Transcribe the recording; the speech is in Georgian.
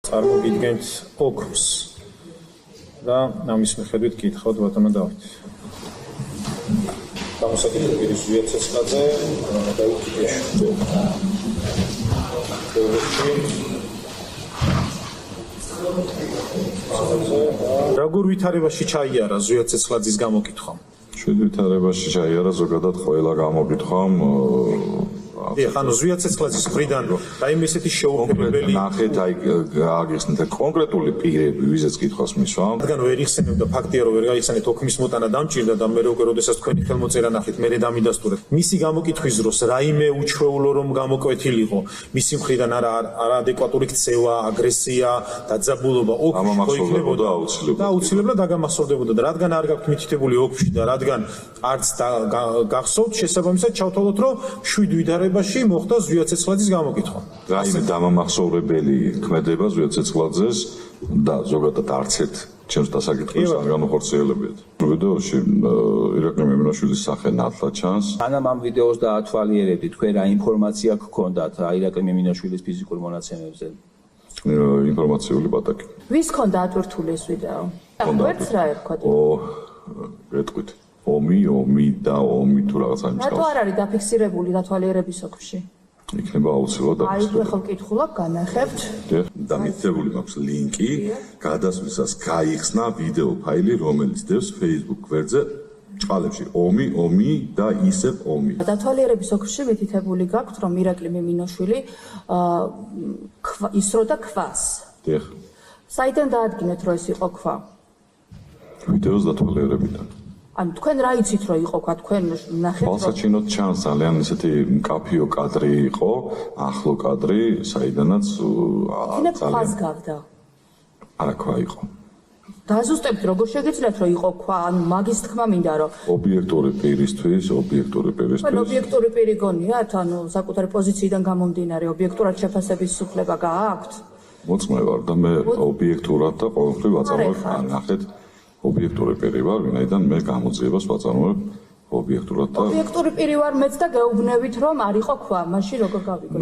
წარმოგიდგენთ ოქროს და ამის მიხედვით გითხოვთ ბატონო დავით. გამოსაკუთრებით პირის ზვიაცეცხლაძე დაუკიდეში. როგორ ვითარებაში ჩაიარა ზვიაცეცხლაძის გამოკითხვა? შვიდ ვითარებაში ჩაიარა ზოგადად ყველა გამოკითხვამ. ანუ ზვიაცეცხლაძის მხრიდან რაიმე ესეთი შეუქმებელი ნახეთ აი გააგიხსნით კონკრეტული პირები ვიზეც კითხვას მისვამ. რადგან ვერ იხსენებდა ფაქტია რომ ვერ გაიხსენეთ ოქმის მოტანა დამჭირდა და მე უკვე როდესაც თქვენი ხელმოწერა ნახეთ მე დამიდასტურეთ. მისი გამოკითხვის დროს რაიმე უჩვეულო რომ გამოკვეთილიყო მისი მხრიდან არაადეკვატური ქცევა, აგრესია, დაძაბულობა ოქმში მოიქნებოდა აუცილებლად დაგამახსოვრდებოდა და რადგან არ გაქვთ მითითებული ოქმში და რადგან არც გახსოვთ შესაბამისად ჩავთვალოთ რომ შვიდ ვითარებაში მოხდა ზვიაცეცხლაძის გამოკითხვა. რაიმე დამამახსოვრებელი ქმედება ზვიაცეცხლაძეს და ზოგადად არც ერთ ჩემს დასაკითხებს არ განახორციელებიათ. ვიდეოში ირაკლი მემინაშვილის სახე ნათლად ჩანს. სანამ ამ ვიდეოს დაათვალიერებდი, თქვენ რა ინფორმაცია გქონდათ ირაკლი მემინაშვილის ფიზიკურ მონაცემებზე? ინფორმაციული პატაკი. ვის ქონდა ატვირთული ეს ვიდეო? ვერც რა ერქვა? გეტყვით. ომი და ომი თუ რაღაცა იმის. რატო არ არის დაფიქსირებული დათვალიერების ოქროში? იქნება აუცილებლად აი ხო ვკითხულობ, განახებთ. და მითითებული მაქვს ლინკი, გადასვლისას გაიხსნა ვიდეო ფაილი, რომელიც დევს Facebook გვერდზე ჭყალებში ომი და ისევ ომი. დათვალიერების ოქროში მითითებული გაქვთ, რომ ირაკლი მემინაშვილი ისროდა ქვას. დიახ. საიდან დაადგინეთ, რომ ეს იყო ქვა? ვიდეოს დათვალიერებიდან. ანუ თქვენ რა იცით რომ იყო ქვა, თქვენ ნახეთ რომ თვალსაჩინოდ ჩანს ძალიან ისეთი მკაფიო კადრი იყო, ახლო კადრი, საიდანაც ქვას გავდა. არა ქვა იყო. დაზუსტებთ როგორ შეგიძლიათ რომ იყო ქვა, ანუ მაგის თქმა მინდა რომ ობიექტური პირისთვის ობიექტური პირი გონიათ, ანუ საკუთარი პოზიციიდან გამომდინარე ობიექტურად შეფასების უფლება გააქვთ? მოწმე ვარ და მე ობიექტურად და ყოველთვის ვაწარმოებ, ნახეთ ობიექტური პირი ვარ, ვინაიდან მე გამოძიებას ვაწარმოებ ობიექტურად და ობიექტური პირი ვარ მეც და გეუბნებით რომ არ იყო ქვა, მაშინ როგორ გავიგო?